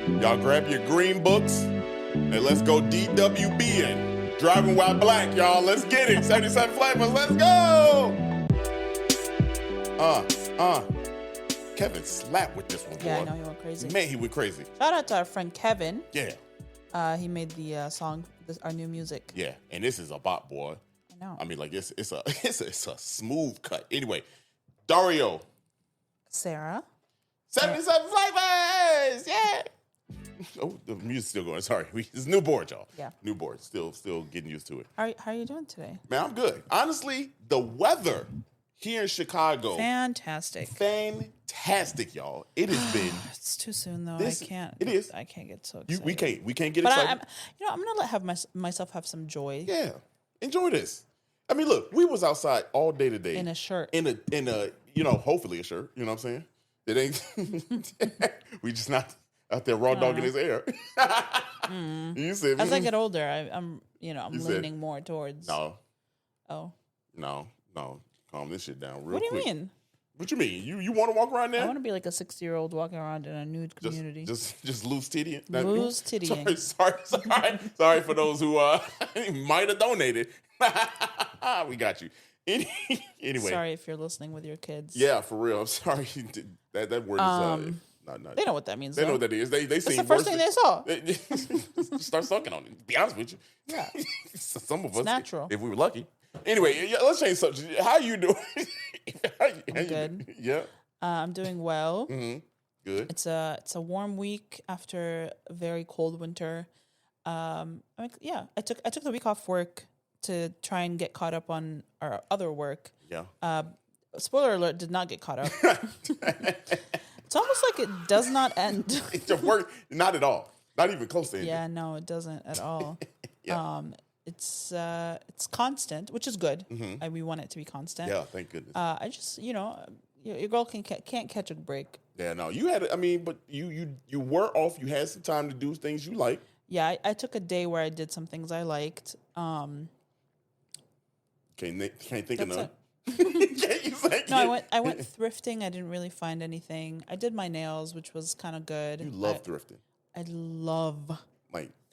Y'all grab your green books and let's go DWB-ing. Driving while black, y'all. Let's get it. 77 flavors. Let's go. Kevin slapped with this one, boy. Yeah, I know, he went crazy. Man, he went crazy. Shout out to our friend Kevin. Yeah. He made the song, our new music. Yeah, and this is a bop, boy. I know. I mean, like, it's a smooth cut. Anyway, Dario. Sarah. 77 flavors. Yeah. Oh, the music's still going. Sorry. It's new board, y'all. Yeah. New board. Still getting used to it. How are you doing today? Man, I'm good. Honestly, the weather here in Chicago. Fantastic, y'all. It has been. It's too soon though. I can't. It is. I can't get so excited. We can't get but excited. I'm gonna have myself have some joy. Yeah. Enjoy this. I mean, look, we was outside all day today. In a shirt. In a hopefully a shirt. You know what I'm saying? It ain't. We just not out there raw dogging his hair. You said. As I get older, I'm leaning more towards. No. Oh. No. Calm this shit down real quick. quick. What do you mean? What you mean? You want to walk around there? I want to be like a 60-year-old walking around in a nude community. Just loose titty. Loose tittying. Sorry for those who might have donated. We got you. Anyway. Sorry if you're listening with your kids. Yeah, for real. I'm sorry. That word is not. They know what that means. They know what that is. They That's seen the first thing they saw. Start sucking on it. To be honest with you. Yeah. Some of it's us, natural. if we were lucky. Anyway, let's change subject. How you doing? I'm good. Yeah. I'm doing well. Mm-hmm. Good. It's a warm week after a very cold winter. I took the week off work to try and get caught up on our other work. Yeah. Spoiler alert, did not get caught up. It's almost like it does not end. It just work, not at all. Not even close to ending. Yeah, no, it doesn't at all. Yeah. It's constant, which is good. Mm-hmm. We want it to be constant. Yeah, thank goodness. I just, your girl can't catch a break. Yeah, no, you had. I mean, but you were off. You had some time to do things you like. Yeah, I took a day where I did some things I liked. Can't think of none. No, I went thrifting. I didn't really find anything. I did my nails, which was kind of good. You love thrifting. I love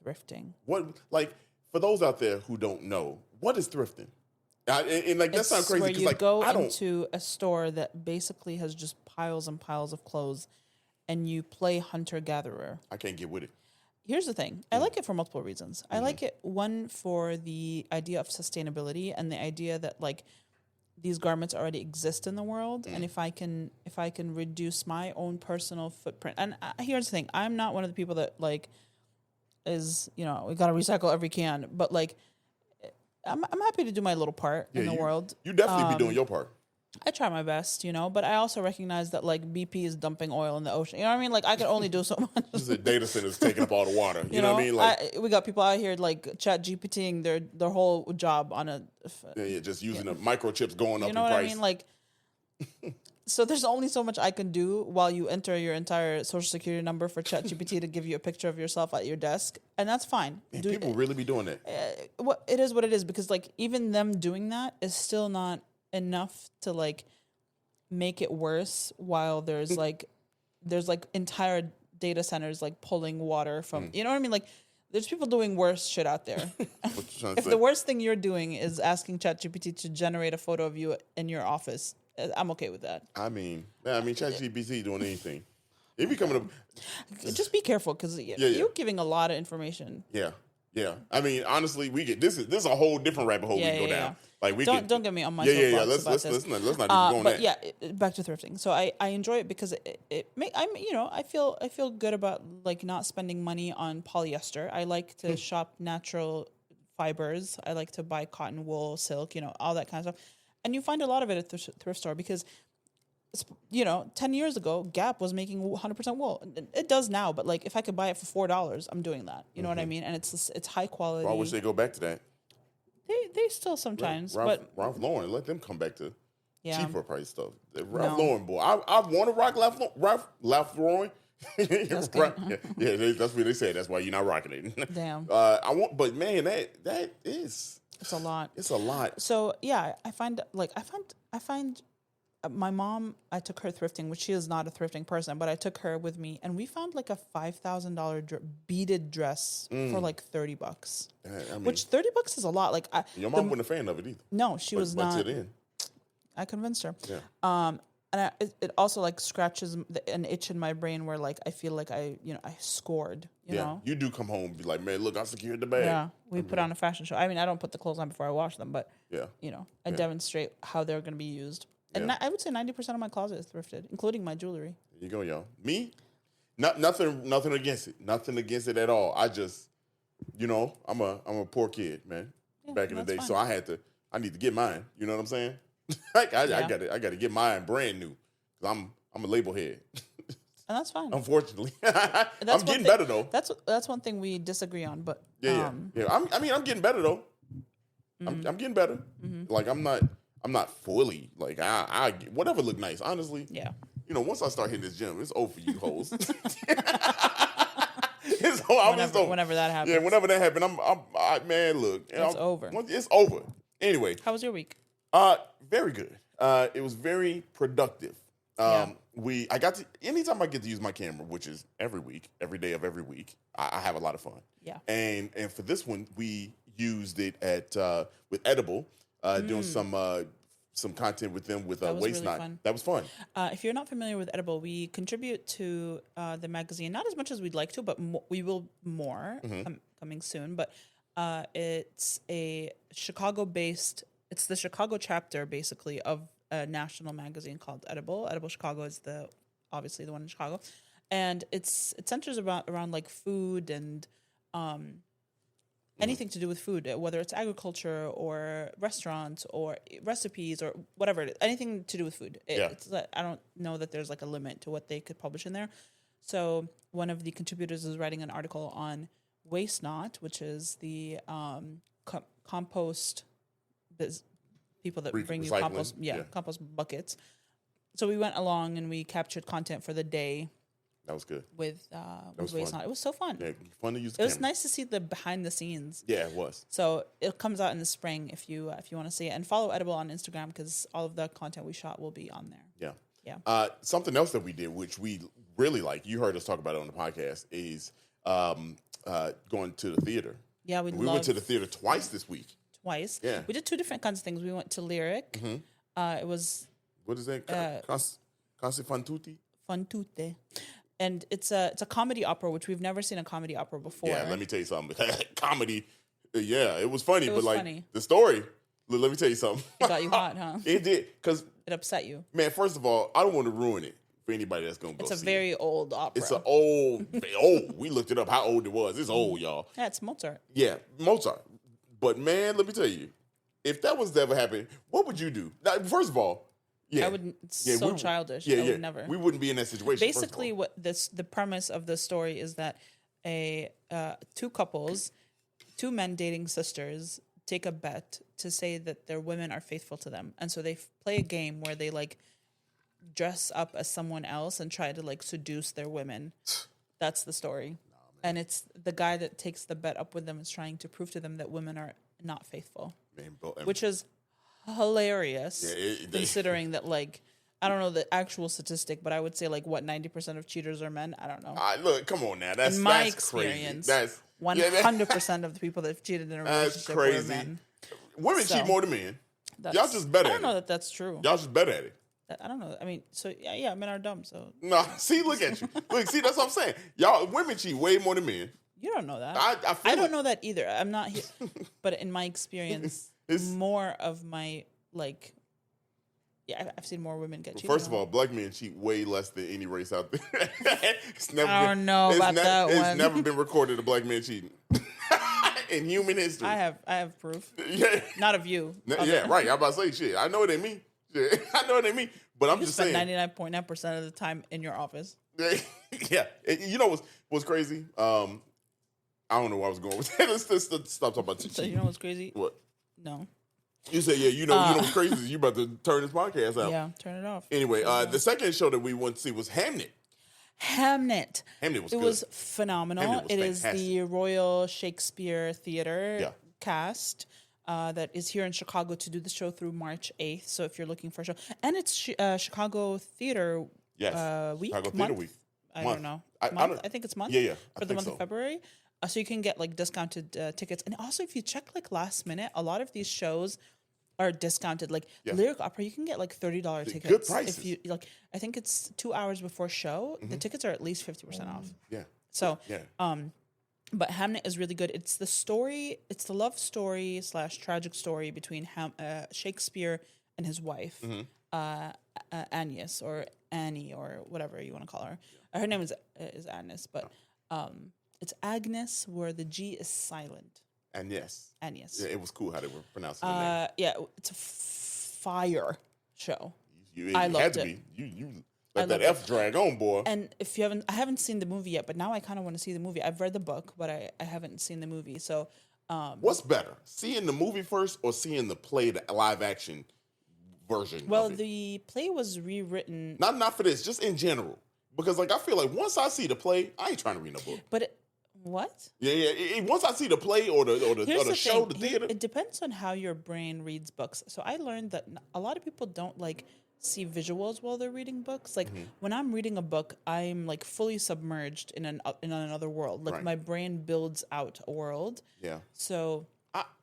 thrifting. What, like, for those out there who don't know, what is thrifting? And that sounds crazy. Where you like, go into a store that basically has just piles and piles of clothes, and you play hunter-gatherer. I can't get with it. Here's the thing. I like it for multiple reasons. I like it, one, for the idea of sustainability and the idea that, like, these garments already exist in the world, and if I can reduce my own personal footprint. And here's the thing: I'm not one of the people that is we got to recycle every can, but I'm happy to do my little part in the world. You definitely be doing your part. I try my best, but I also recognize that BP is dumping oil in the ocean. You know what I mean? I can only do so much. This is a data center's taking up all the water. You know what I mean? We got people out here chat GPTing their whole job on just using the microchips going up in price. You know what I mean? So there's only so much I can do while you enter your entire social security number for ChatGPT to give you a picture of yourself at your desk, and that's fine. And people really be doing that. It is what it is, because even them doing that is still not enough to make it worse. While there's entire data centers pulling water from you know what I mean. There's people doing worse shit out there. If the worst thing you're doing is asking ChatGPT to generate a photo of you in your office, I'm okay with that. I mean, ChatGPT doing anything. It becoming just be careful, because you're giving a lot of information. Yeah. I mean, honestly, we get this is a whole different rabbit hole we can go down. Don't get me on my soapbox. Let's not even go on that. But back to thrifting. So I enjoy it because I feel good about not spending money on polyester. I like to shop natural fibers. I like to buy cotton, wool, silk, all that kind of stuff. And you find a lot of it at the thrift store, because 10 years ago, Gap was making 100% wool. It does now, but if I could buy it for $4, I'm doing that. You know what I mean? And it's high quality. Well, I wish they go back to that. They still sometimes, Ralph Lauren, let them come back to cheaper price stuff. Lauren, boy, I want to rock Ralph Lauren. That's what they said. That's why you're not rocking it. Damn. But man, that is. It's a lot. It's a lot. So yeah, I find my mom, I took her thrifting, which she is not a thrifting person, but I took her with me, and we found like a $5,000 beaded dress for like $30, which $30 is a lot. Like your mom wasn't a fan of it either. No, she was not. I convinced her. Yeah. And it also like scratches an itch in my brain where like I feel like I scored. You know, you do come home and be like, man, look, I secured the bag. Yeah, we put on a fashion show. I mean, I don't put the clothes on before I wash them, but I demonstrate how they're going to be used. And I would say 90% of my closet is thrifted, including my jewelry. There you go, y'all. Me, nothing against it, nothing against it at all. I just, I'm a poor kid, man. Back in the day, fine. So I need to get mine. You know what I'm saying? I got to get mine brand new. I'm a label head. And that's fine. Unfortunately, I'm getting better though. That's one thing we disagree on, but I'm getting better though. Mm-hmm. I'm getting better. Mm-hmm. Like I'm not fully like I whatever look nice. Honestly, yeah. Once I start hitting this gym, it's over for you hoes. Whenever that happens. Yeah, whenever that happens, man. Look, it's over. It's over. Anyway, how was your week? Very good. It was very productive. Anytime I get to use my camera, which is every week, every day of every week, I have a lot of fun. Yeah. And for this one, we used it with Edible, doing some content with them with Waste Not. That was fun. If you're not familiar with Edible, we contribute to the magazine, not as much as we'd like to, but we will more coming soon. But it's a Chicago-based. It's the Chicago chapter, basically, of a national magazine called Edible. Edible Chicago is obviously the one in Chicago, and it centers around like food and anything to do with food, whether it's agriculture or restaurants or recipes or whatever it is, anything to do with food. I don't know that there's like a limit to what they could publish in there. So one of the contributors is writing an article on Waste Not, which is the compost. People that bring you compost, compost buckets. So we went along and we captured content for the day. That was good. With Waste Not. It was so fun. Yeah, fun to use. It was nice to see the behind the scenes. Yeah, it was. So it comes out in the spring if you want to see it, and follow Edible on Instagram because all of the content we shot will be on there. Yeah. Something else that we did, which we really like, you heard us talk about it on the podcast, is going to the theater. Yeah, we went to the theater twice this week. Twice. Yeah. We did two different kinds of things. We went to Lyric. Mm-hmm. It was... What is that? Casa fan tutte? Fan tutte. And it's a comedy opera, which we've never seen a comedy opera before. Yeah, let me tell you something. Comedy, it was funny. The story, let me tell you something. It got you hot, huh? It did. Because it upset you. Man, first of all, I don't want to ruin it for anybody that's going to go see it. It's a very old opera. It's an old. We looked it up, how old it was. It's old, y'all. Yeah, it's Mozart. Yeah, Mozart. But man, let me tell you, if that was to ever happen, what would you do? Now, first of all, I would. Childish. I would never. We wouldn't be in that situation. Basically, the premise of the story is that two men dating sisters, take a bet to say that their women are faithful to them, and so they play a game where they like dress up as someone else and try to like seduce their women. That's the story. And it's the guy that takes the bet up with them is trying to prove to them that women are not faithful, which is hilarious, considering that, like, I don't know the actual statistic, but I would say, like, 90% of cheaters are men? I don't know. Look, come on now. In my experience, that's 100% of the people that have cheated in a relationship were men. Women cheat more than men. Y'all just better at it. I don't know that that's true. Y'all just better at it. I don't know. I mean, so yeah, men are dumb. So no, see, look at you. Look, see, that's what I'm saying. Y'all, women cheat way more than men. You don't know that. I don't know that either. I'm not here, but in my experience, more of my like, I've seen more women get cheated. First of all, black men cheat way less than any race out there. I don't know about that one. It's never been recorded a black man cheating in human history. I have proof. Yeah, not of you. Yeah, right. I'm about to say shit. I know it ain't me. I know what I mean, but I'm just saying. 99.9% of the time in your office. Yeah, you know what's crazy? I don't know where I was going with that. Let's stop talking about. So you know what's crazy? What? No. You say you know what's crazy is you about to turn this podcast out. Yeah, turn it off. Anyway, the second show that we went to see was Hamnet. Hamnet was good. It was phenomenal. It is the Royal Shakespeare Theatre cast. that is here in Chicago to do the show through March 8th. So if you're looking for a show, and it's Chicago Theater Week, Chicago Theater month? Week. I Month. don't know. I think it's month. Yeah. For the month of February. So you can get like discounted tickets. And also if you check like last minute, a lot of these shows are discounted. Like Lyric Opera, you can get like $30 tickets. Good prices. If you like, I think it's 2 hours before show. The tickets are at least 50% off. Yeah. So, but Hamnet is really good. It's the story. It's the love story / tragic story between Shakespeare and his wife, Agnes or Annie or whatever you want to call her. Her name is Agnes, but it's Agnes where the G is silent. Agnes. Agnes. Yeah, it was cool how they were pronouncing the name. Yeah, it's a fire show. I loved it. You let that F drag on, boy. And if you haven't, I haven't seen the movie yet, but now I kind of want to see the movie. I've read the book, but I haven't seen the movie. So, what's better, seeing the movie first or seeing the play, the live action version? Well, the play was rewritten. Not for this, just in general. Because like I feel like once I see the play, I ain't trying to read no book. But what? Yeah. Once I see the play or the show, the theater, it depends on how your brain reads books. So I learned that a lot of people don't like see visuals while they're reading books. Like when I'm reading a book, I'm like fully submerged in another world. Like my brain builds out a world. Yeah. So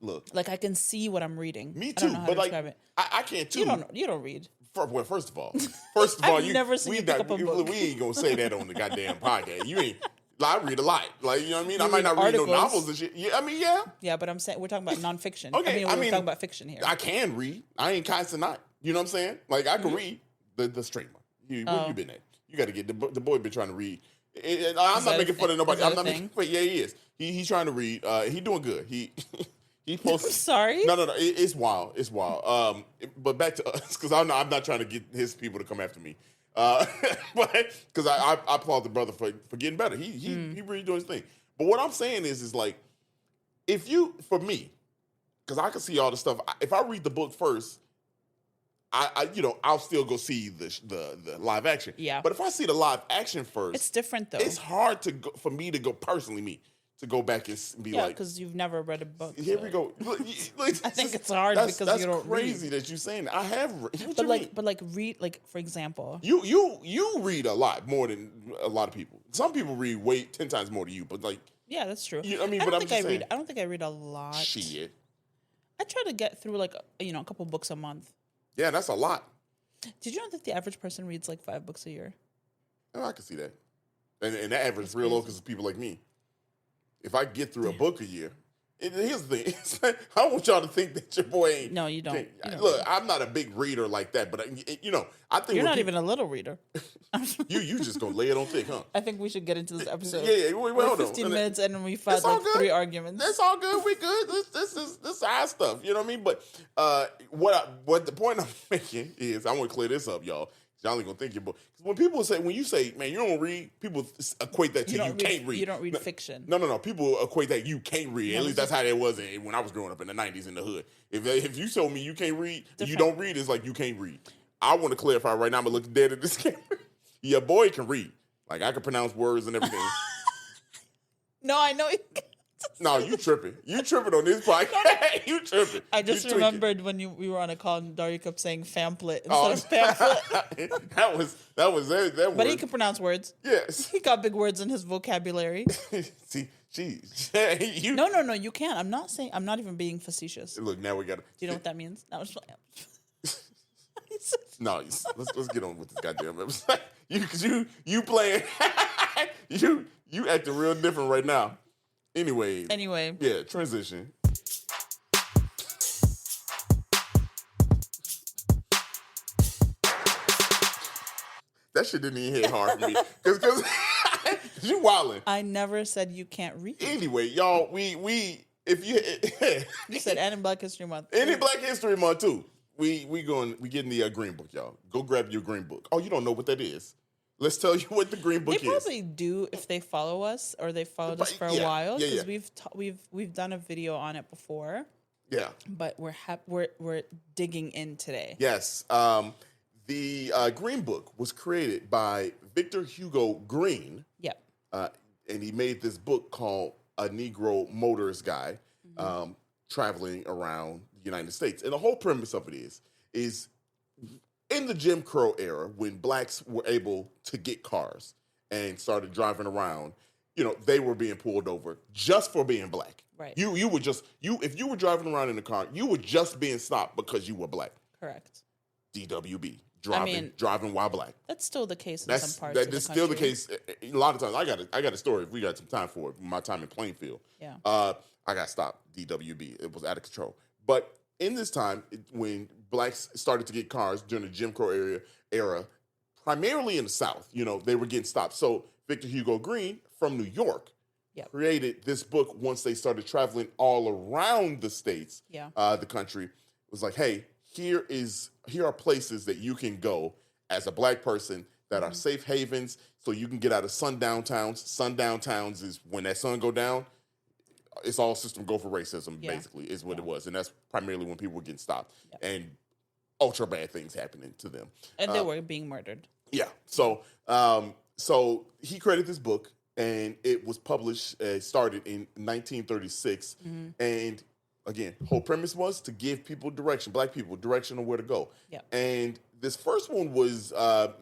look, like I can see what I'm reading. Me too, but like I can't too. You don't read. Well, first of all, I've never seen you pick up a book. We ain't gonna say that on the goddamn podcast. You ain't. I read a lot. Like, you know what I mean? I might not read no novels and shit. Yeah, I mean, yeah. Yeah, but I'm saying we're talking about nonfiction. Okay, we're talking about fiction here. I can read. I ain't constant not. You know what I'm saying? Like, I can read the streamer. Where you been at? You got to get the boy been trying to read. I'm not making fun of nobody. I'm not making fun. Yeah, he is. He's trying to read. He doing good. He posted. Sorry. No. It's wild. It's wild. But back to us, because I'm not trying to get his people to come after me. But because I applaud the brother for getting better. He really doing his thing. But what I'm saying is like, for me, because I can see all the stuff. If I read the book first, I'll still go see the live action. Yeah. But if I see the live action first, it's different though. It's hard for me to go personally to go back and be like, because you've never read a book. Here we go. Look, I think it's hard because you don't read. That's crazy that you're saying that. I have read. But read, like, for example. You read a lot more than a lot of people. Some people read 10 times more than you, but like. Yeah, that's true. I don't think I read a lot. Shit. I try to get through like, a couple books a month. Yeah, that's a lot. Did you know that the average person reads like 5 books a year? Oh, I can see that. And that average is real low because of people like me. If I get through a book a year, here's the thing. I don't want y'all to think that your boy ain't. No, you don't. Look, I'm not a big reader like that, but I think you're not even a little reader. you just gonna lay it on thick, huh? I think we should get into this episode. Yeah. We're 15 minutes and we've had like 3 arguments. That's all good. We good. This is our stuff. You know what I mean? But what the point I'm making is, I want to clear this up, y'all. Y'all ain't gonna think your book. When you say, man, you don't read, people equate that to you can't read. You don't read fiction. No. People equate that you can't read. At least that's how it was when I was growing up in the 90s in the hood. If you told me you can't read, you don't read, it's like you can't read. I want to clarify right now. I'm gonna look dead at this camera. Your boy can read. Like, I can pronounce words and everything. No, I know. No, you tripping. You tripping on this podcast. You tripping. I just remembered when we were on a call and Dario kept saying pamphlet instead of pamphlet. that was that. But he can pronounce words. Yes. He got big words in his vocabulary. See, No, you can't. I'm not even being facetious. Look, now we got to. Do you know what that means? That was No, let's get on with this goddamn episode. You playing. you acting real different right now. Anyway. Yeah, transition. That shit didn't even hit hard for me. Because you wildin'. I never said you can't read. Anyway, y'all, if you... You said and in Black History Month. And in Black History Month, too. We getting the Green Book, y'all. Go grab your Green Book. Oh, you don't know what that is. Let's tell you what the Green Book is. They probably do if they follow us or they followed us for a while, because we've done a video on it before. Yeah, but we're digging in today. Yes, the Green Book was created by Victor Hugo Green. Yep, and he made this book called A Negro Motorist Guide. traveling around the United States. And the whole premise of it is in the Jim Crow era, when blacks were able to get cars and started driving around, they were being pulled over just for being black. Right. You would just if you were driving around in a car, you were just being stopped because you were black. Correct. DWB. Driving while black. That's still the case in some parts of the country. That's still the case. A lot of times, I got a story. If we got some time for it, my time in Plainfield. Yeah. I got stopped. DWB. It was out of control. But in this time, when blacks started to get cars during the Jim Crow era, primarily in the South, they were getting stopped. So Victor Hugo Green from New York created this book once they started traveling all around the states, the country. It was like, hey, here are places that you can go as a black person that are safe havens, so you can get out of sundown towns. Sundown towns is when that sun go down, it's all system go for racism, basically, is what it was. And that's primarily when people were getting stopped and ultra bad things happening to them. And they were being murdered. Yeah. So he created this book, and it was published, started in 1936. And again, whole premise was to give people direction, black people direction on where to go. Yeah. And this first one was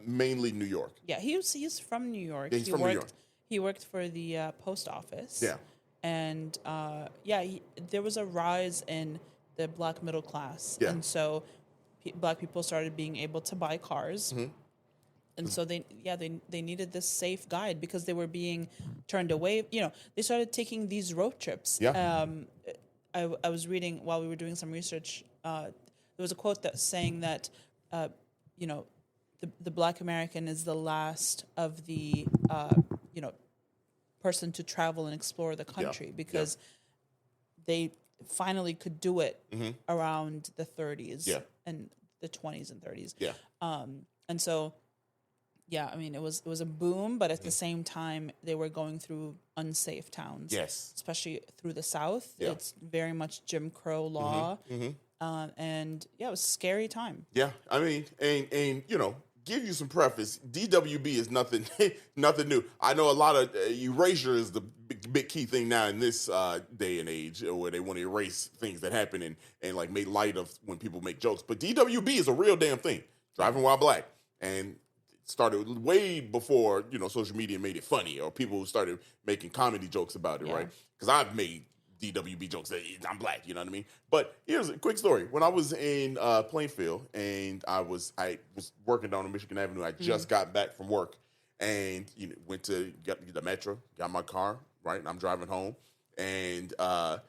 mainly New York. Yeah, he's from New York. Yeah, he's from New York. He worked for the post office. Yeah. And there was a rise in the black middle class. Yeah. And so black people started being able to buy cars. And so they needed this safe guide because they were being turned away. They started taking these road trips. Yeah. I was reading while we were doing some research. There was a quote that saying that, the Black American is the last of the, person to travel and explore the country because they finally could do it around the 30s and the 20s and 30s. Yeah. And so, it was a boom, but at the same time, they were going through unsafe towns. Yes. Especially through the South. Yeah. It's very much Jim Crow law. And it was a scary time. Yeah. I mean, and give you some preface, DWB is nothing new. I know a lot of erasure is the big key thing now in this day and age, where they want to erase things that happen and like make light of when people make jokes. But DWB is a real damn thing. Driving while black. And started way before, social media made it funny or people started making comedy jokes about it, right? Because I've made DWB jokes that I'm black, you know what I mean? But here's a quick story. When I was in Plainfield and I was working down on Michigan Avenue, I just got back from work and went to get the metro, got my car, right? And I'm driving home. And I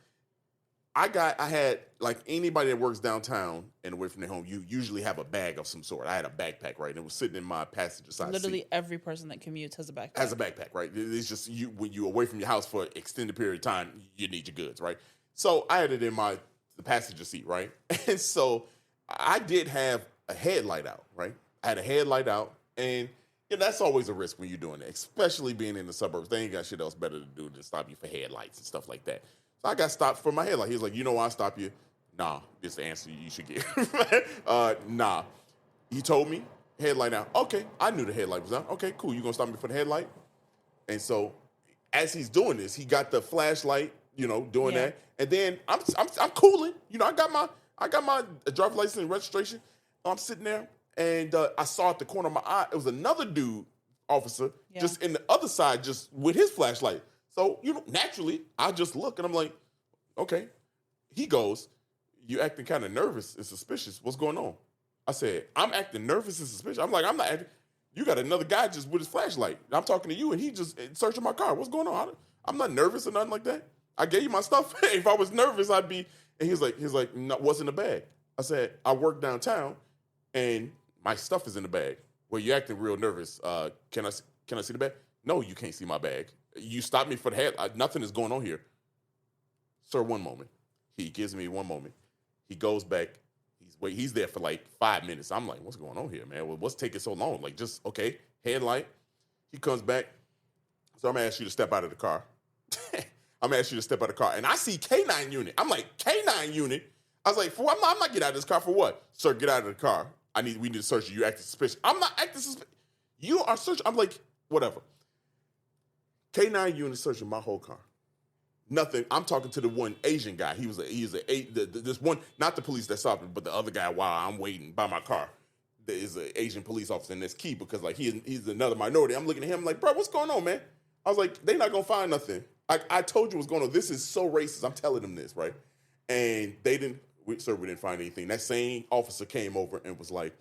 had, like anybody that works downtown and away from their home, you usually have a bag of some sort. I had a backpack, right? And it was sitting in my passenger side Literally seat. every person that commutes has a backpack. Has a backpack, right? It's just when you're away from your house for an extended period of time, you need your goods, right? So I had it in the passenger seat, right? And so I did have a headlight out, right? I had a headlight out, and that's always a risk when you're doing that, especially being in the suburbs. They ain't got shit else better to do than stop you for headlights and stuff like that. So I got stopped for my headlight. He was like, why I stop you? Nah, this is the answer you should get. Nah. He told me, headlight out. Okay, I knew the headlight was out. Okay, cool. You gonna stop me for the headlight? And so as he's doing this, he got the flashlight, doing that. And then I'm cooling. I got my driver's license and registration. I'm sitting there and I saw at the corner of my eye, it was another dude, officer, just in the other side, just with his flashlight. So, naturally, I just look and I'm like, okay. He goes, you acting kind of nervous and suspicious. What's going on? I said, I'm acting nervous and suspicious. I'm like, I'm not acting. You got another guy just with his flashlight. I'm talking to you and he just searching my car. What's going on? I'm not nervous or nothing like that. I gave you my stuff. If I was nervous, I'd be. And he's like, no, what's in the bag? I said, I work downtown and my stuff is in the bag. Well, you're acting real nervous. Can I see the bag? No, you can't see my bag. You stopped me for the head. Nothing is going on here. Sir, one moment. He gives me one moment. He goes back. He's there for like 5 minutes. I'm like, what's going on here, man? Well, what's taking so long? Like, just, okay, headlight. He comes back. So I'm going to ask you to step out of the car. I'm going to ask you to step out of the car. And I see K9 unit. I'm like, K9 unit? I was like, for what? I'm not getting out of this car for what? Sir, get out of the car. We need to search you. You acting suspicious. I'm not acting suspicious. You are searching. I'm like, whatever. K9 unit searching my whole car. Nothing. I'm talking to the one Asian guy. This one, not the police that stopped him, but the other guy while I'm waiting by my car. There is an Asian police officer, and that's key because like he's another minority. I'm looking at him like, bro, what's going on, man? I was like, they're not gonna find nothing. I told you what's going on. This is so racist. I'm telling them this, right? And they didn't. Sir, we didn't find anything. That same officer came over and was like,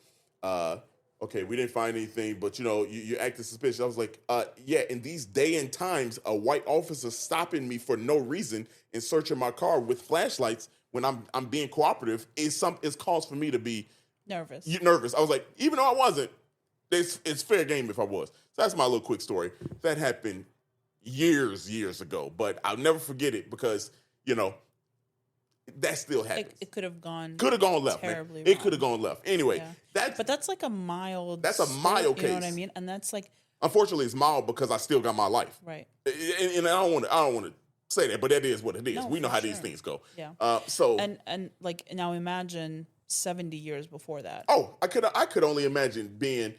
okay, we didn't find anything, but you acted suspicious. I was like, yeah, in these day and times, a white officer stopping me for no reason and searching my car with flashlights when I'm being cooperative is cause for me to be nervous. I was like, even though I wasn't, it's fair game if I was. So that's my little quick story. That happened years ago, but I'll never forget it because, that still happens. It could have gone left. Terribly man. It could have gone left. Anyway, but that's like a mild. That's a mild case. You know what I mean? And that's like. Unfortunately, it's mild because I still got my life. Right. And I don't want to say that, but that is what it is. No, we know how these things go. Yeah. And like now imagine 70 years before that. Oh, I could only imagine being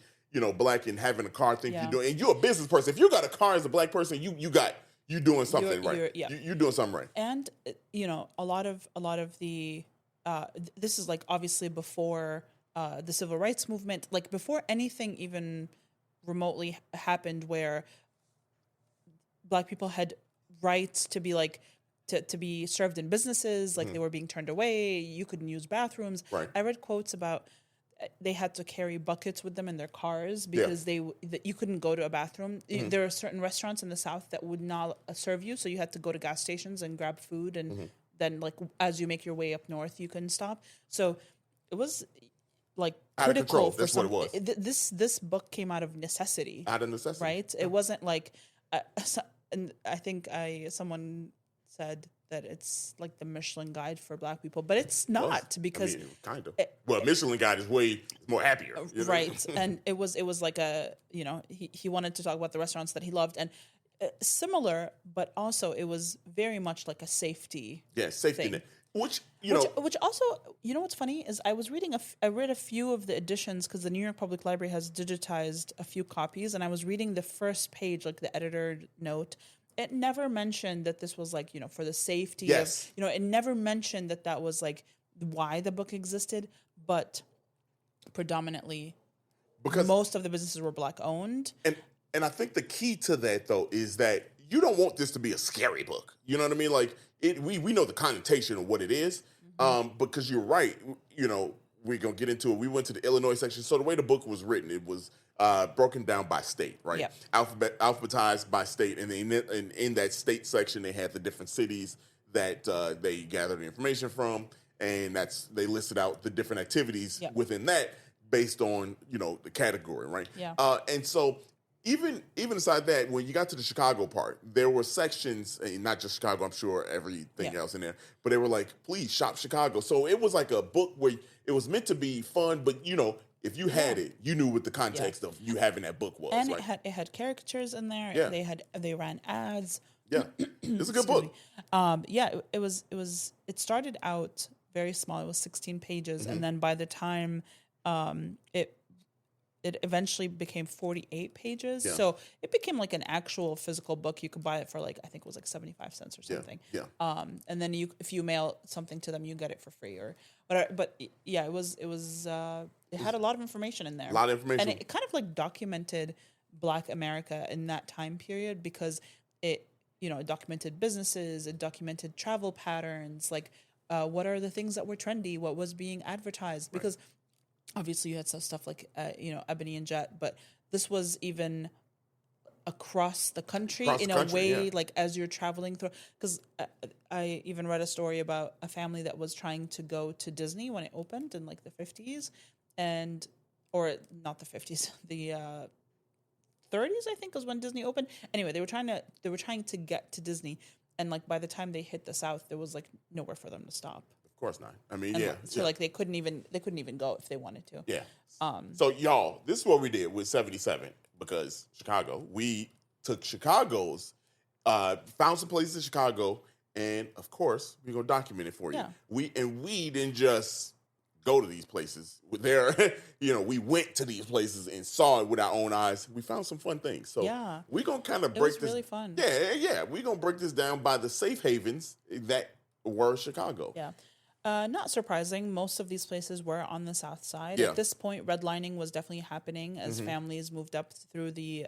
black and having a car. You're doing, and you're a business person. If you got a car as a black person, you're doing something right. You're doing something right. And a lot of the this is like obviously before the civil rights movement, like before anything even remotely happened, where black people had rights to be like to be served in businesses, like they were being turned away. You couldn't use bathrooms. Right. I read quotes about they had to carry buckets with them in their cars because you couldn't go to a bathroom. There are certain restaurants in the South that would not serve you, so you had to go to gas stations and grab food, and then like as you make your way up north, you couldn't stop. So it was like critical for some. What it was. This book came out of necessity. Out of necessity, right? Yeah. It wasn't like, and I think someone said that it's like the Michelin Guide for Black people, but it's not because kind of. Michelin Guide is way more happier, right? And it was like he wanted to talk about the restaurants that he loved and similar, but also it was very much like a safety. Yeah, safety thing. net. Which also, what's funny is I was reading I read a few of the editions because the New York Public Library has digitized a few copies, and I was reading the first page, like the editor note. It never mentioned that this was like, for the safety of, it never mentioned that was like why the book existed, but predominantly because most of the businesses were black owned. And I think the key to that though is that you don't want this to be a scary book. You know what I mean? Like we know the connotation of what it is, because you're right. We're going to get into it. We went to the Illinois section. So the way the book was written, it was broken down by state, right? Yeah. Alphabetized by state. And in that state section, they had the different cities that they gathered the information from. And they listed out the different activities within that based on, the category, right? Yeah. And so even aside that, when you got to the Chicago part, there were sections, and not just Chicago, I'm sure everything else in there, but they were like, please shop Chicago. So it was like a book where it was meant to be fun, but if you had it, you knew what the context of you having that book was. And right? it had caricatures in there. Yeah. They ran ads. Yeah. It's a good book. It started out very small. It was 16 pages, and then by the time it eventually became 48 pages. Yeah. So it became like an actual physical book. You could buy it for like, I think it was like 75 cents or something. Yeah. And then if you mail something to them, you get it for free or whatever. But yeah, it had a lot of information in there. A lot of information. And it kind of like documented Black America in that time period because it documented businesses, it documented travel patterns, like what are the things that were trendy, what was being advertised, because obviously you had some stuff like, Ebony and Jet, but this was even across the country a way, like as you're traveling through, because I even read a story about a family that was trying to go to Disney when it opened in like the 50s or not the 50s, the 30s, I think was when Disney opened. Anyway, they were trying to get to Disney. And like by the time they hit the South, there was like nowhere for them to stop. Of course not. I mean, So like they couldn't even go if they wanted to. Yeah. So y'all, this is what we did with 77 because Chicago. We took Chicago's, found some places in Chicago, and of course we're gonna document it for you. Yeah. We didn't just go to these places. There, we went to these places and saw it with our own eyes. We found some fun things. So we're gonna kind of break this. It was really fun. Yeah. We're gonna break this down by the safe havens that were Chicago. Yeah. Not surprising. Most of these places were on the south side. Yeah. At this point, redlining was definitely happening as families moved up through the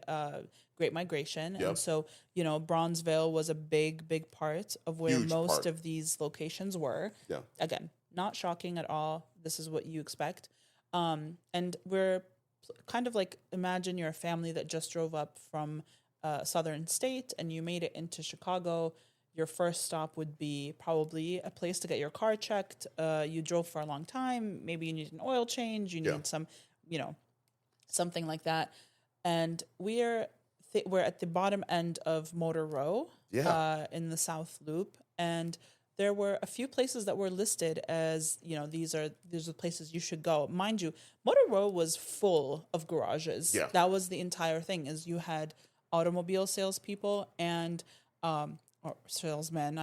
Great Migration. Yep. And so, Bronzeville was a big part of where Huge most part. of these locations were. Yeah. Again, not shocking at all. This is what you expect. And we're kind of like, imagine you're a family that just drove up from a southern state and you made it into Chicago. Your first stop would be probably a place to get your car checked. You drove for a long time. Maybe you need an oil change. You need some, something like that. And we're at the bottom end of Motor Row in the South Loop. And there were a few places that were listed as, these are the places you should go. Mind you, Motor Row was full of garages. Yeah. That was the entire thing, is you had automobile salespeople and or salesmen,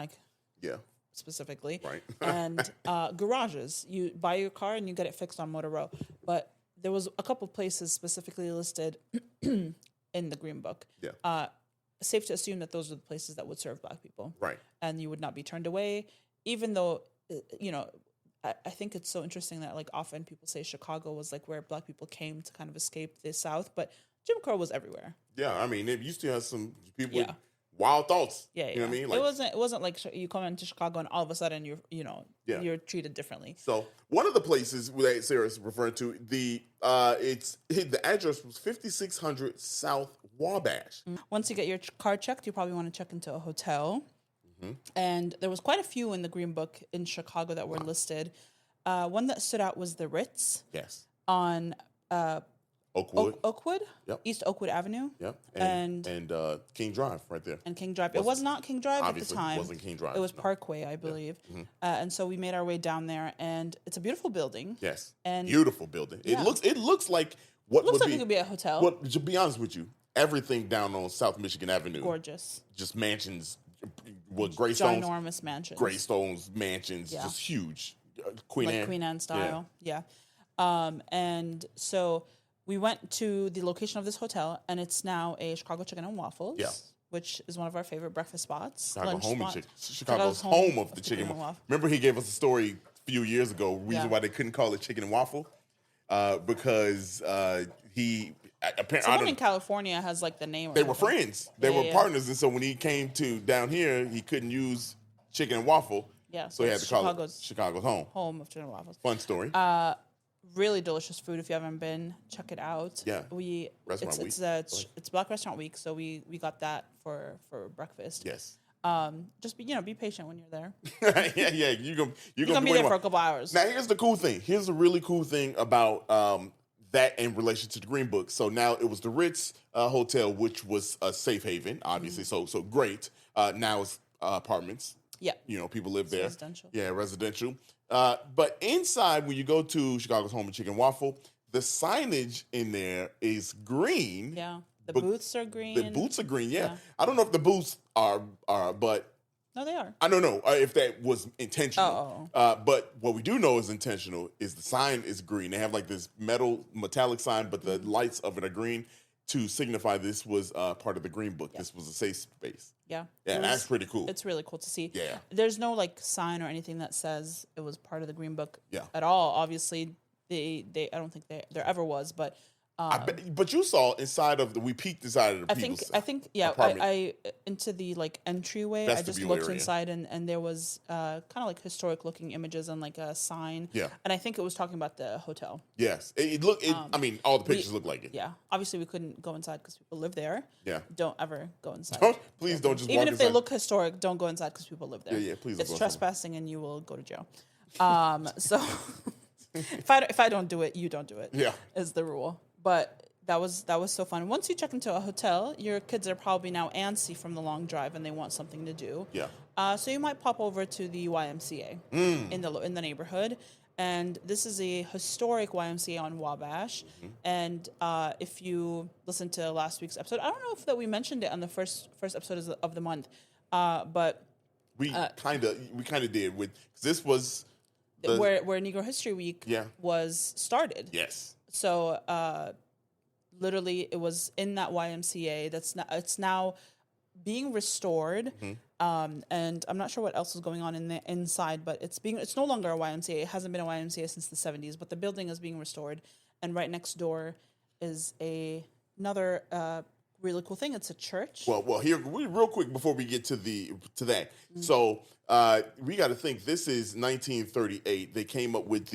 specifically, Right. and garages. You buy your car and you get it fixed on Motor Row. But there was a couple places specifically listed in the Green Book. Yeah. Safe to assume that those are the places that would serve Black people. Right. And you would not be turned away, even though, I think it's so interesting that, like, often people say Chicago was, like, where Black people came to kind of escape the South, but Jim Crow was everywhere. Yeah, I mean, it used to have some people with wild thoughts. Yeah, You know what I mean? Like, it wasn't like you come into Chicago and all of a sudden you're treated differently. So one of the places that Sarah's referring to, the address was 5600 South Wabash. Once you get your car checked, you probably want to check into a hotel. And there was quite a few in the Green Book in Chicago that were listed. One that stood out was the Ritz. Yes. On Oakwood. Yep. East Oakwood Avenue. Yep. And King Drive right there. And King Drive. It was not King Drive at the time. It wasn't King Drive. It was Parkway, I believe. Yeah. And so we made our way down there, and it's a beautiful building. Yes. And beautiful building. It looks like what looks would like be, it could be a hotel. What, to be honest with you, everything down on South Michigan Avenue. Gorgeous. Just mansions. What, Greystones? Ginormous mansions. Greystones mansions. Yeah. Just huge. Queen Anne style. Yeah. And so we went to the location of this hotel, and it's now a Chicago Chicken and Waffles, which is one of our favorite breakfast spots. Chicago's home of the chicken and waffle. Remember, he gave us a story a few years ago, reason why they couldn't call it chicken and waffle, because someone in California has like the name. They were friends. They were partners, and so when he came to down here, he couldn't use chicken and waffle. Yeah, so he had to call it Chicago's home. Home of chicken and waffles. Fun story. Really delicious food. If you haven't been, check it out. Yeah. It's Black Restaurant Week, so we got that for breakfast. Yes. Just be patient when you're there. yeah. You're gonna be there for a couple hours. Now here's the cool thing. Here's the really cool thing about that in relation to the Green Book. So now it was the Ritz Hotel, which was a safe haven, obviously. So great. Now it's apartments. Yeah. People live there. Residential. Yeah, residential. But inside, when you go to Chicago's Home of Chicken Waffle, the signage in there is green. Yeah. The booths are green. The booths are green, yeah. I don't know if the booths are, but... No, they are. I don't know if that was intentional. But what we do know is intentional is the sign is green. They have like this metallic sign, but the lights of it are green to signify this was part of the Green Book. Yeah. This was a safe space. Yeah. Yeah, that's pretty cool. It's really cool to see. Yeah. There's no like sign or anything that says it was part of the Green Book at all. Obviously, I don't think there ever was, but but you saw inside of we peeked inside of the people's I think I into the like entryway. I just looked inside and there was kind of like historic looking images and like a sign. Yeah. And I think it was talking about the hotel. Yes. It looked I mean all the pictures look like it. Yeah. Obviously we couldn't go inside because people live there. Yeah. Don't ever go inside. Please don't just even walk if they look historic, don't go inside because people live there. Yeah, please it's don't go trespassing and you will go to jail. So if I don't do it, you don't do it. Yeah. Is the rule. But that was so fun. Once you check into a hotel, your kids are probably now antsy from the long drive and they want something to do. Yeah. So you might pop over to the YMCA in the neighborhood. And this is a historic YMCA on Wabash. Mm-hmm. And if you listen to last week's episode, I don't know if that we mentioned it on the first episode of the month, but we kind of did with this was where Negro History Week was started. Yes. So literally, it was in that YMCA. It's now being restored. And I'm not sure what else is going on in the inside, but it's no longer a YMCA. It hasn't been a YMCA since the 70s, but the building is being restored. And right next door is another really cool thing. It's a church. Well, here, real quick before we get to that. So we got to think. This is 1938. They came up with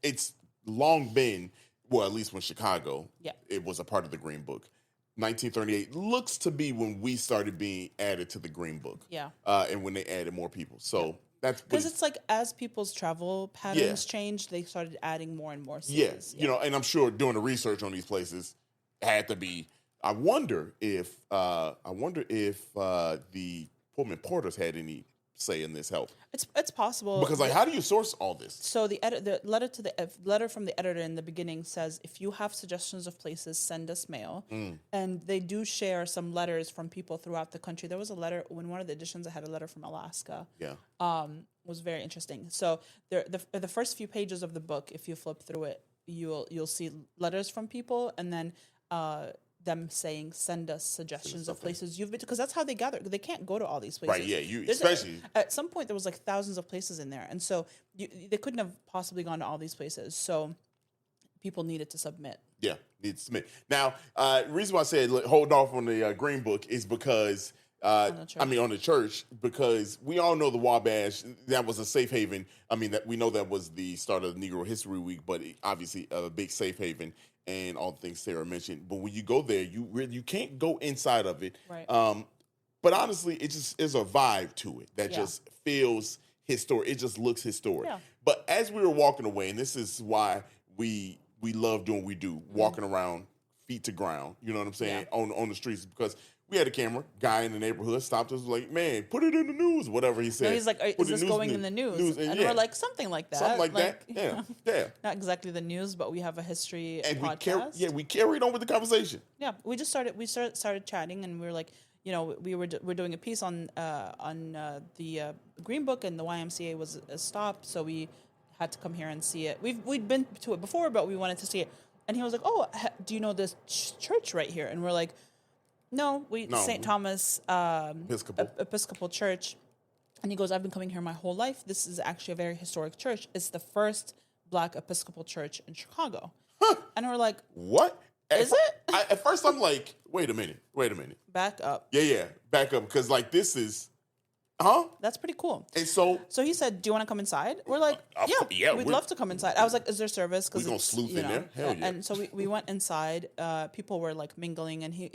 it's long been, well, at least when Chicago, it was a part of the Green Book. 1938 looks to be when we started being added to the Green Book. Yeah. And when they added more people. So that's because it's like as people's travel patterns changed, they started adding more and more cities. Yeah. And I'm sure doing the research on these places had to be. I wonder if the Pullman Porters had any say in this help. It's possible because how do you source all this? So the letter from the editor in the beginning says, if you have suggestions of places, send us mail. And they do share some letters from people throughout the country. There was a letter in one of the editions. I had a letter from Alaska. Yeah, was very interesting. So the first few pages of the book, if you flip through it, you'll see letters from people, and then them saying, send us suggestions of places you've been to, because that's how they gather. They can't go to all these places. Right, yeah. Especially at some point, there was like thousands of places in there. And so they couldn't have possibly gone to all these places. So people needed to submit. Yeah, needed to submit. Now, the reason why I said hold off on the Green Book is because, on the church, because we all know the Wabash, that was a safe haven. We know that was the start of the Negro History Week, but obviously a big safe haven. And all the things Sarah mentioned, but when you go there, you can't go inside of it. Right. But honestly, it just is a vibe to it that just feels historic. It just looks historic. Yeah. But as we were walking away, and this is why we love doing what we do, walking around feet to ground. You know what I'm saying? On the streets, because we had a camera guy in the neighborhood stopped us, like, man, put it in the news, whatever he said. No, he's like, is this going in the news? And we're like, something like that. Something like that. Yeah. Not exactly the news, but we have a history podcast. We carried on with the conversation. Yeah, we started chatting, and we were like, we're doing a piece on the Green Book, and the YMCA was stopped, so we had to come here and see it. We'd been to it before, but we wanted to see it. And he was like, oh, do you know this church right here? And we're like, No, St. Thomas Episcopal Church. And he goes, I've been coming here my whole life. This is actually a very historic church. It's the first Black Episcopal church in Chicago. Huh. And we're like, what? Is it? At first I'm like, wait a minute. Back up. Yeah, back up. Because this is, That's pretty cool. And so he said, do you want to come inside? We're like, we'd love to come inside. I was like, is there service? We're going to sleuth in there? Hell yeah. And so we went inside. People were like mingling, and he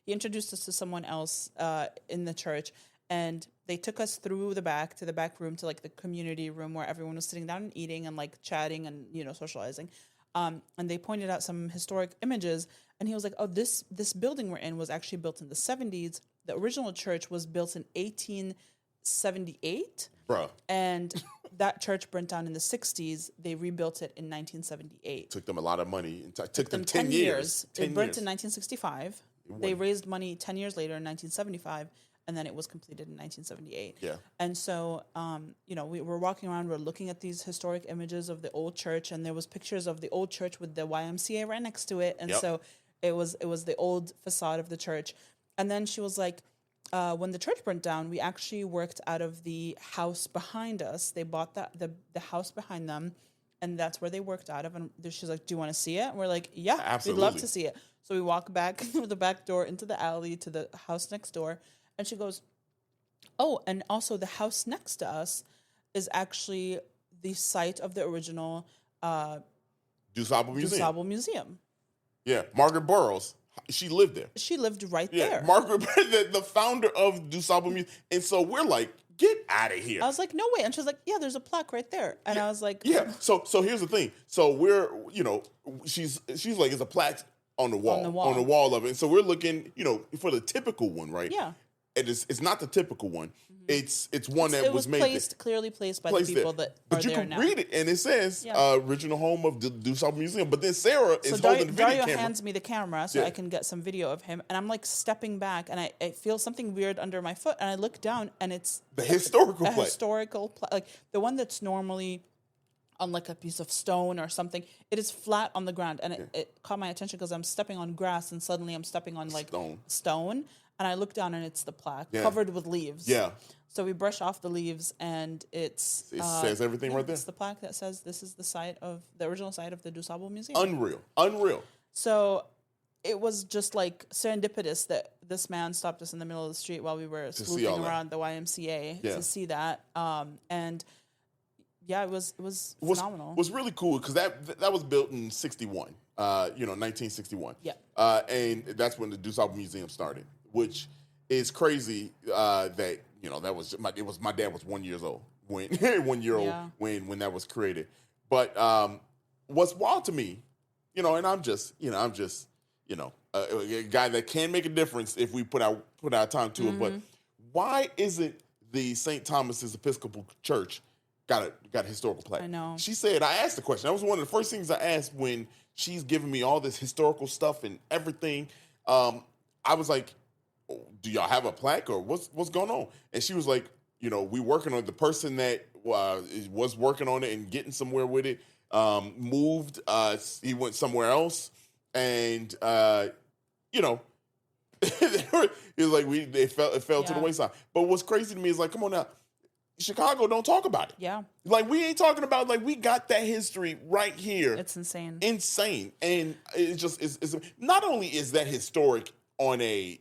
introduced us to someone else in the church. And they took us through the back to the back room to like the community room where everyone was sitting down and eating and like chatting and, socializing. And they pointed out some historic images. And he was like, oh, this building we're in was actually built in the 70s. The original church was built in 1878. Bruh. And that church burnt down in the 60s. They rebuilt it in 1978. Took them a lot of money. Took them 10 years. It burnt in 1965. They raised money 10 years later in 1975. And then it was completed in 1978. Yeah. And so, we were walking around, we're looking at these historic images of the old church, and there was pictures of the old church with the YMCA right next to it. And so it was the old facade of the church. And then she was like, when the church burnt down, we actually worked out of the house behind us. They bought the house behind them, and that's where they worked out of. And she's like, do you want to see it? And we're like, yeah, absolutely. We'd love to see it. So we walk back through the back door into the alley to the house next door. And she goes, oh, and also the house next to us is actually the site of the original DuSable Museum. Yeah, Margaret Burroughs. She lived there. She lived right there. Margaret, the founder of DuSable Museum. And so we're like, get out of here. I was like, no way. And she's like, yeah, there's a plaque right there. And I was like, yeah. So here's the thing. So we're, she's like, it's a plaque on the wall of it. And so we're looking, for the typical one, right? Yeah. it's not the typical one. It's one that was made clearly placed by the people that but are you there can now. read it, and it says original home of the DuSable Museum. But then Sarah is holding the video Dario camera. hands me the camera so I can get some video of him, and I'm like stepping back, and I feel something weird under my foot, and I look down, and it's the historical plaque. Historical plaque, like the one that's normally on like a piece of stone or something. It is flat on the ground, and it caught my attention because I'm stepping on grass, and suddenly I'm stepping on like stone. And I look down, and it's the plaque covered with leaves. Yeah. So we brush off the leaves, and it says everything right there. It's the plaque that says this is the original site of the DuSable Museum. Unreal. So it was just like serendipitous that this man stopped us in the middle of the street while we were sleuthing around the YMCA to see that. And it was phenomenal. Was really cool because that was built in 61. 1961. Yeah. And that's when the DuSable Museum started, which is crazy. That my dad was 1 year old when when that was created. But what's wild to me, and I'm just a guy that can make a difference if we put our time to it. But why isn't the St. Thomas's Episcopal Church got a historical plaque? I know. She said, I asked the question. That was one of the first things I asked when she's giving me all this historical stuff and everything. I was like, do y'all have a plaque or what's going on? And she was like, we working on it. The person that was working on it and getting somewhere with it moved. He went somewhere else, and it was like it fell to the wayside. But what's crazy to me is like, come on now, Chicago don't talk about it. Yeah, like we ain't talking about like we got that history right here. It's insane, and it just is. Not only is that historic on a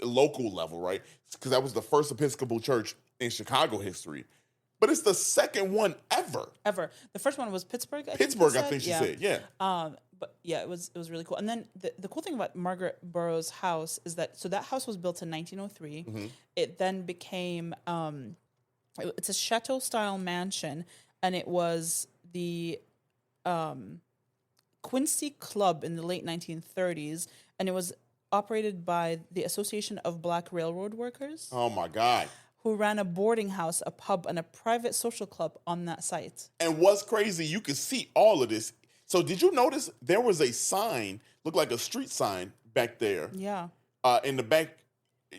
local level, right? Because that was the first Episcopal church in Chicago history, but it's the second one ever. The first one was Pittsburgh. I think she said. Yeah. But yeah, it was really cool. And then the cool thing about Margaret Burroughs' house is that house was built in 1903. Mm-hmm. It then became it's a chateau style mansion, and it was the Quincy Club in the late 1930s, and it was operated by the Association of Black Railroad Workers. Oh my God. Who ran a boarding house, a pub, and a private social club on that site. And what's crazy, you can see all of this. So did you notice there was a sign, looked like a street sign back there? Yeah. In the back,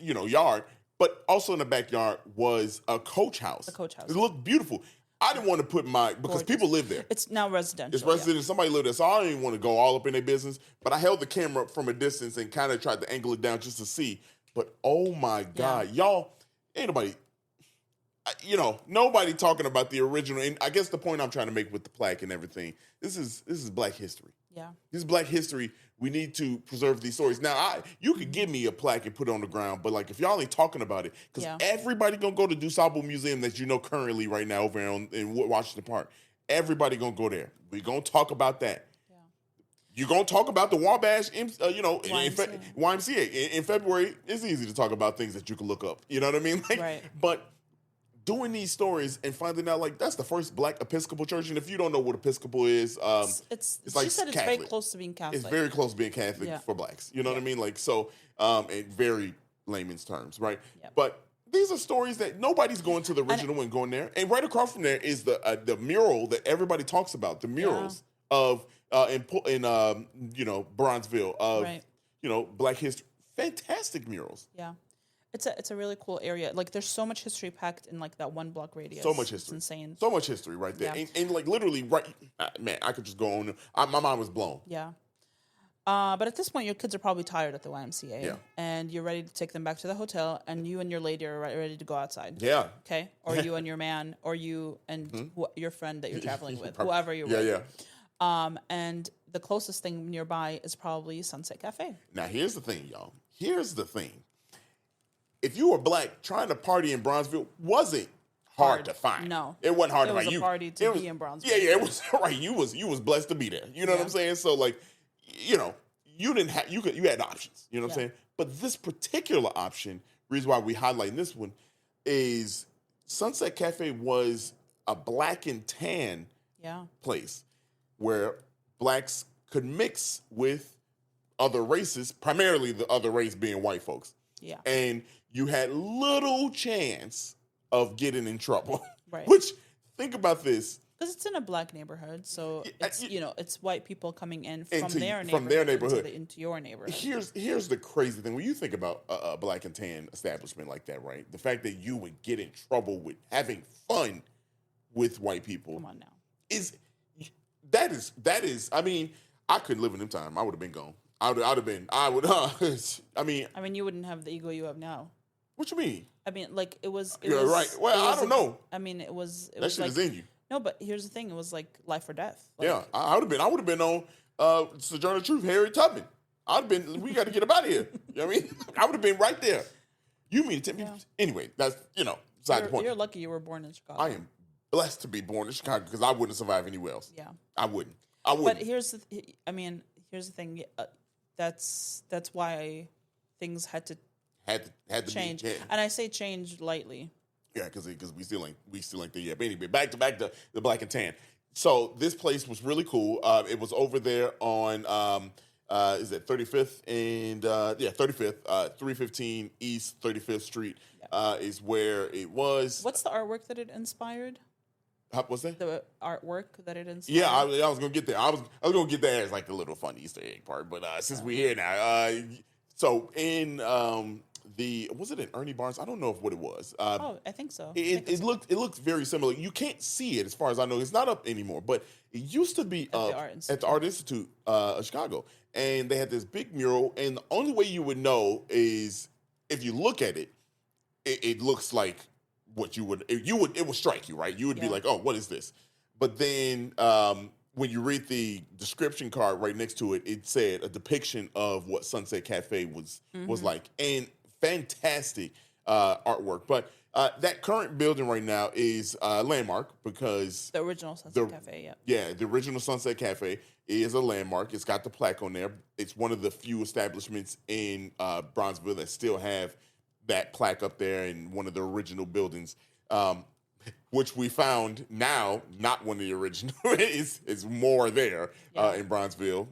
yard, but also in the backyard was a coach house. It looked beautiful. I didn't want to put because people live there. It's now residential. It's residential. Yeah. Somebody lived there, so I didn't want to go all up in their business. But I held the camera up from a distance and kind of tried to angle it down just to see. But oh my God, y'all, ain't nobody talking about the original. And I guess the point I'm trying to make with the plaque and everything, this is Black history. Yeah. This is Black history. We need to preserve these stories. Now, you could give me a plaque and put it on the ground, but like if y'all ain't talking about it, because everybody gonna go to DuSable Museum that currently right now over in Washington Park. Everybody gonna go there. We gonna talk about that. Yeah. You're gonna talk about the Wabash, YMCA. In February, it's easy to talk about things that you can look up. You know what I mean? Right. But doing these stories and finding out like that's the first Black Episcopal church, and if you don't know what Episcopal is, it's like she said it's Catholic. Very close to being Catholic. It's very close to being Catholic for Blacks. You know what I mean? Like so, in very layman's terms, right? Yep. But these are stories that nobody's going to the original and going there. And right across from there is the mural that everybody talks about. The murals of in Bronzeville of Black history. Fantastic murals. Yeah. It's a really cool area. Like there's so much history packed in like that one block radius. So much history. It's insane. So much history right there. Yeah. And like literally man, I could just go on. My mind was blown. Yeah. But at this point, your kids are probably tired at the YMCA. Yeah. And you're ready to take them back to the hotel, and you and your lady are ready to go outside. Yeah. Okay? Or you and your man, or you and your friend that you're traveling with, whoever you're with. Yeah. And the closest thing nearby is probably Sunset Cafe. Now, here's the thing, y'all. Here's the thing. If you were Black, trying to party in Bronzeville wasn't hard to find. No, it wasn't hard to find. It was a party to be in Bronzeville. Yeah, it was right. You was blessed to be there. You know what I'm saying? So like, you didn't have you had options. You know what I'm saying? But this particular option, reason why we highlighting this one, is Sunset Cafe was a Black and tan place where Blacks could mix with other races, primarily the other race being white folks. Yeah. And you had little chance of getting in trouble. Right. Which, think about this. Because it's in a black neighborhood, so it's it's white people coming in Into their their neighborhood into your neighborhood. Here's the crazy thing. When you think about a black and tan establishment like that, right? The fact that you would get in trouble with having fun with white people. Come on now. That is. I mean, I couldn't live in them time. I would have been gone. I would. I mean, you wouldn't have the ego you have now. What you mean? I mean, like it was. You're right. Well, I don't know. I mean, it was. That shit is in you. No, but here's the thing: it was like life or death. Like, Yeah, I would have been on Sojourner Truth, Harriet Tubman. I'd have been. We got to get up out of here. You know what I mean? I would have been right there. You mean to me? Anyway, that's beside the point. You're lucky you were born in Chicago. I am blessed to be born in Chicago because I wouldn't survive anywhere else. Yeah, I wouldn't. But here's the thing. That's why things had to change, and I say change lightly. Yeah, because we still ain't there yet. But anyway, back to the black and tan. So this place was really cool. It was over there on is it 35th and 35th, 315 East 35th Street is where it was. What's the artwork that it inspired? What's that? The artwork that it inspired. Yeah, I was gonna get there. I was gonna get there as like a little fun Easter egg part. But since we're here now, so in was it in Ernie Barnes? I don't know what it was. I think so. It looked very similar. You can't see it as far as I know. It's not up anymore, but it used to be up at the Art Institute of Chicago, and they had this big mural. And the only way you would know is if you look at it. It looks like what it would strike you, right? You would be like, oh, what is this? But then when you read the description card right next to it, it said a depiction of what Sunset Cafe was like, and fantastic artwork. But that current building right now is a landmark because the original Sunset Cafe, the original Sunset Cafe is a landmark. It's got the plaque on there. It's one of the few establishments in Bronzeville that still have that plaque up there in one of the original buildings, which we found now not one of the original. is more there in Bronzeville.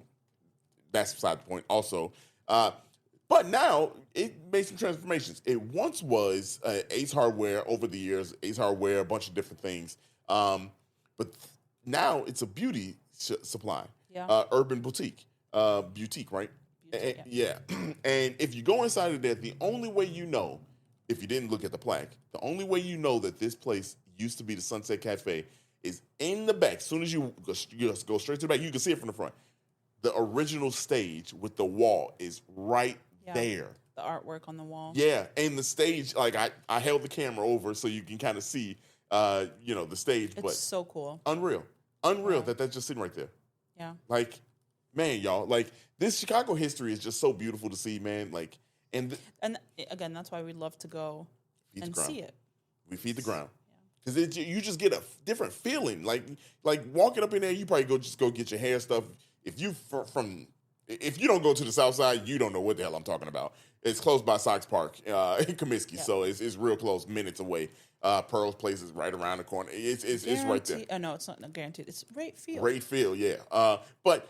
That's beside the point also. But now it made some transformations. It once was Ace Hardware over the years, Ace Hardware, a bunch of different things. But now it's a beauty supply, urban boutique, right? Yeah. And if you go inside of there, the only way you know, if you didn't look at the plaque, the only way you know that this place used to be the Sunset Cafe is in the back. As soon as you just go straight to the back, you can see it from the front. The original stage with the wall is right there. The artwork on the wall. Yeah. And the stage, like I held the camera over so you can kind of see, the stage. It's so cool. Unreal that's just sitting right there. Yeah. Like, man, y'all, like this Chicago history is just so beautiful to see, man. Like, and again, that's why we love to go and see it. We feed the ground because you just get a different feeling. Like walking up in there, you probably go get your hair stuff. If you if you don't go to the South Side, you don't know what the hell I'm talking about. It's close by Sox Park in Comiskey, so it's real close, minutes away. Pearl's Place is right around the corner. It's right there. Oh no, it's not guaranteed. It's Rate Field. Rate Field, yeah. But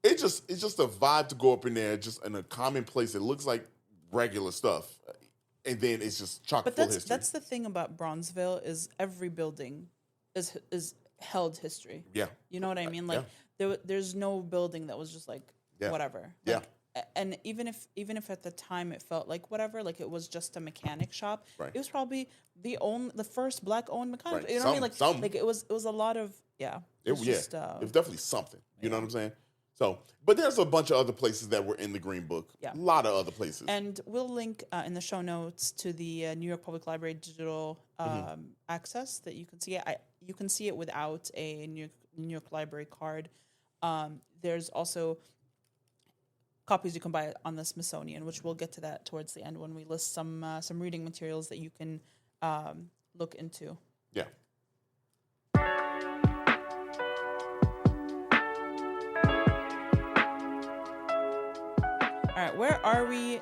it's just a vibe to go up in there, just in a common place. It looks like regular stuff, and then it's just chock full history. But that's the thing about Bronzeville is every building is held history. Yeah, you know what I mean. Like there's no building that was just like whatever. Like, and even if at the time it felt like whatever, like it was just a mechanic shop, it was probably the first black owned mechanic. Right. You know what I mean? Like it was a lot of It was definitely something. You know what I'm saying? So, but there's a bunch of other places that were in the Green Book. Yeah. A lot of other places. And we'll link in the show notes to the New York Public Library digital access that you can see it. You can see it without a New York Library card. There's also copies you can buy on the Smithsonian, which we'll get to that towards the end when we list some reading materials that you can look into. Yeah. All right, where are we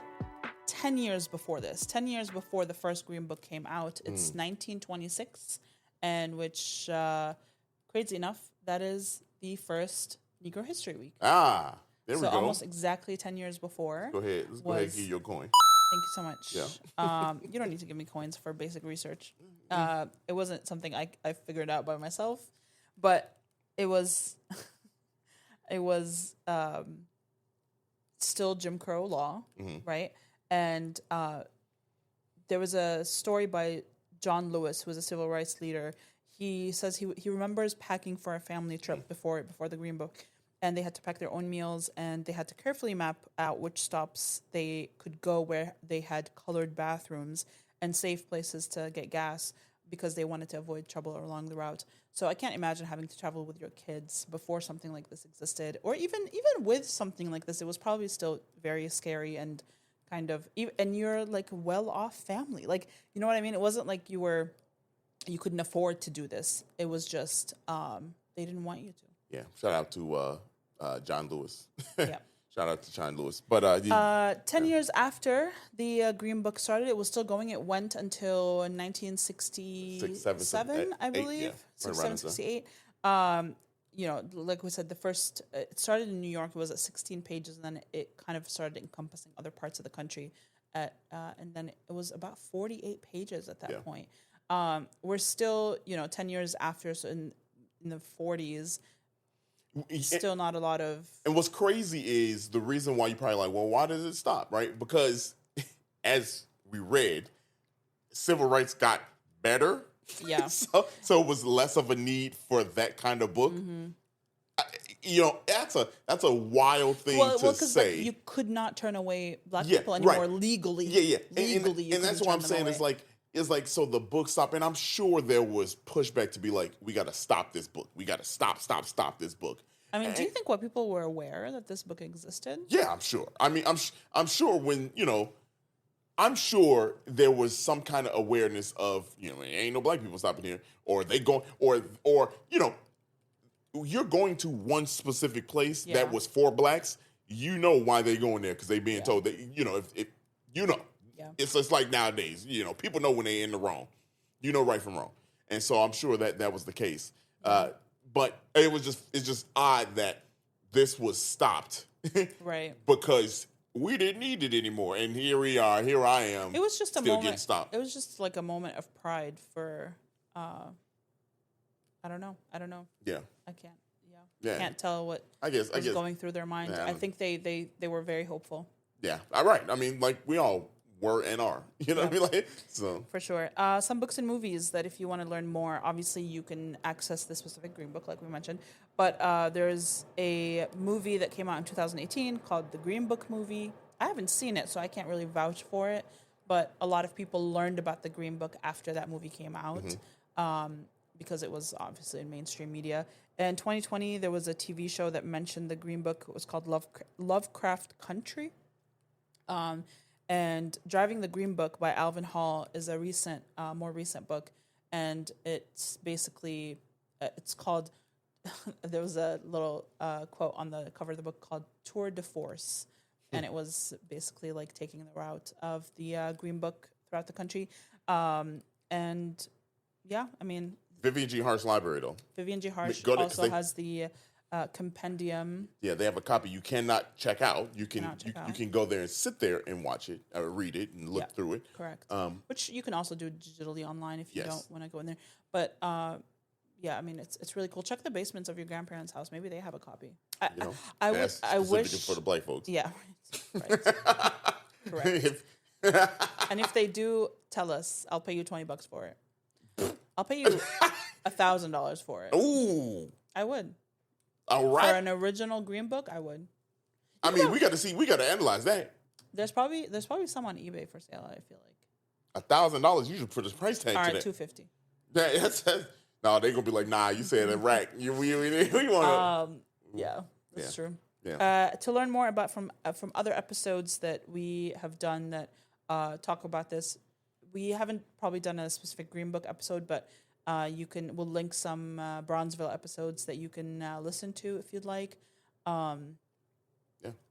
10 years before this? 10 years before the first Green Book came out. It's 1926, and which, crazy enough, that is the first Negro History Week. There we go. So almost exactly 10 years before. Go ahead. Let's go ahead and give you your coin. Thank you so much. Yeah. You don't need to give me coins for basic research. It wasn't something I figured out by myself, but it was it was still Jim Crow law, right? And there was a story by John Lewis, who was a civil rights leader. He says he remembers packing for a family trip before the Green Book, and they had to pack their own meals, and they had to carefully map out which stops they could go where they had colored bathrooms and safe places to get gas because they wanted to avoid trouble along the route. So I can't imagine having to travel with your kids before something like this existed, or even with something like this, it was probably still very scary and kind of, and you're like a well-off family. Like, you know what I mean? It wasn't like you couldn't afford to do this. It was just they didn't want you to. Yeah. Shout out to John Lewis. Yeah. Shout out to John Lewis. But 10 years after the Green Book started, it was still going. It went until 1967, I believe. Yeah, 67, 68. You know, like we said, it started in New York. It was at 16 pages, and then it kind of started encompassing other parts of the country. And then it was about 48 pages at that point. We're still, 10 years after, so in the 40s, still not a lot of... And what's crazy is the reason why you're probably like, well, why does it stop, right? Because as we read, civil rights got better. Yeah. so it was less of a need for that kind of book. Mm-hmm. That's a wild thing to say. Like, you could not turn away black people anymore legally. Yeah. Legally, and that's what I'm saying. It's like, so the book stopped, and I'm sure there was pushback to be like, we got to stop this book. We got to stop this book. I mean, do you think white people were aware that this book existed? Yeah, I'm sure. I mean, I'm sure when, I'm sure there was some kind of awareness of, ain't no black people stopping here, or they go, or you're going to one specific place that was for blacks. You know why they going there, because they being told that, if it's just like nowadays, people know when they in the wrong, right from wrong. And so I'm sure that was the case. But it's just odd that this was stopped. Right. Because we didn't need it anymore. And here we are, here I am. It was just a still moment. Getting stopped. It was just like a moment of pride for, I don't know. Yeah. I can't. Yeah. I can't tell what was going through their mind. Yeah, I think they were very hopeful. Yeah. All right. I mean, like we all were and are. You know what I mean? Like, so. For sure. Some books and movies that if you want to learn more, obviously you can access the specific Green Book like we mentioned. But there's a movie that came out in 2018 called The Green Book Movie. I haven't seen it, so I can't really vouch for it. But a lot of people learned about the Green Book after that movie came out because it was obviously in mainstream media. In 2020, there was a TV show that mentioned the Green Book. It was called Lovecraft Country. And Driving the Green Book by Alvin Hall is a more recent book. And it's basically, it's called, there was a little quote on the cover of the book called Tour de Force. And it was basically like taking the route of the Green Book throughout the country. And yeah, I mean. Vivian G. Harsh Library, though. Vivian G. Harsh also has the compendium. Yeah, they have a copy you cannot check out. You can go there and sit there and watch it, or read it and look through it. Correct. Which you can also do digitally online if you don't want to go in there. But yeah, I mean it's really cool. Check the basements of your grandparents' house. Maybe they have a copy. I wish for the black folks. Yeah. Right. Correct. And if they do, tell us. I'll pay you $20 for it. I'll pay you $1,000 for it. Ooh. I would. All right. For an original Green Book, I would. I mean, we got to analyze that. There's probably some on eBay for sale, I feel like. $1,000 usually put this price tag to that. $250. No, they're gonna be like, nah, you said a rack. We want Yeah, that's true. Yeah. To learn more about from other episodes that we have done that talk about this, we haven't probably done a specific Green Book episode, but we'll link some Bronzeville episodes that you can listen to if you'd like. And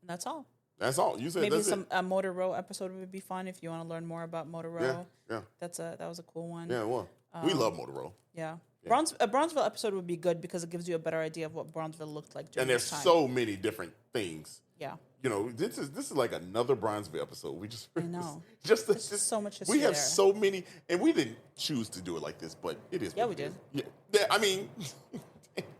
that's all. That's all. You said maybe that's a Motor Row episode would be fun if you want to learn more about Motor Row. Yeah. That was a cool one. Yeah, well, we love Motor Row. Yeah. A Bronzeville episode would be good because it gives you a better idea of what Bronzeville looked like during and there's this time. so many different things. Yeah. You know, this is like another Bronzeville episode. We just I know. just so much history we have there. so many, and we didn't choose to do it like this, but it is. Yeah, what we it did. is. Yeah, I mean,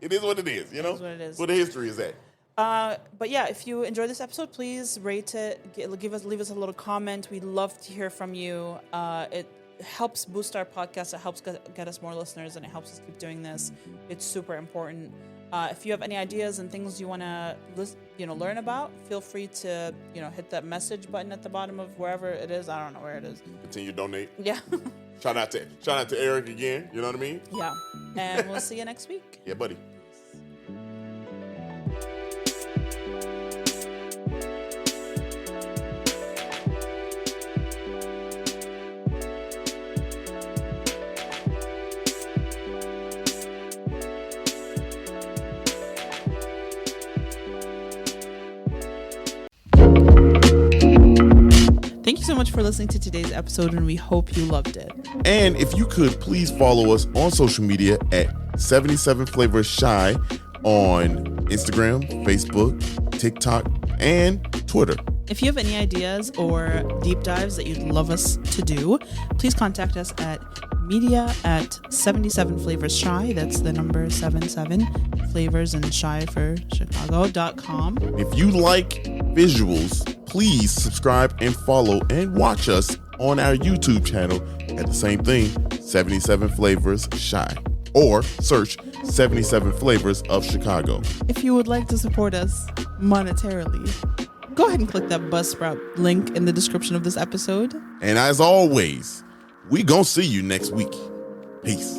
it is what it is. You know, is what it is. What the history is at. But yeah, if you enjoyed this episode, please rate it. Leave us a little comment. We'd love to hear from you. It helps boost our podcast. It helps get us more listeners, and it helps us keep doing this. It's super important. If you have any ideas and things you want to learn about, feel free to hit that message button at the bottom of wherever it is. I don't know where it is. Continue to donate. Yeah. Shout out to Eric again. You know what I mean? Yeah. And we'll see you next week. Yeah, buddy. Thank you so much for listening to today's episode, and we hope you loved it. And if you could, please follow us on social media at 77 Flavors Shy on Instagram, Facebook, TikTok, and Twitter. If you have any ideas or deep dives that you'd love us to do, please contact us at media@77flavorsshy. That's the number 77 flavors and shy for Chicago.com. If you like visuals, please subscribe and follow and watch us on our YouTube channel at the same thing, 77 Flavors Shy, or search 77 Flavors of Chicago. If you would like to support us monetarily, go ahead and click that Buzzsprout link in the description of this episode. And as always, we gonna see you next week. Peace.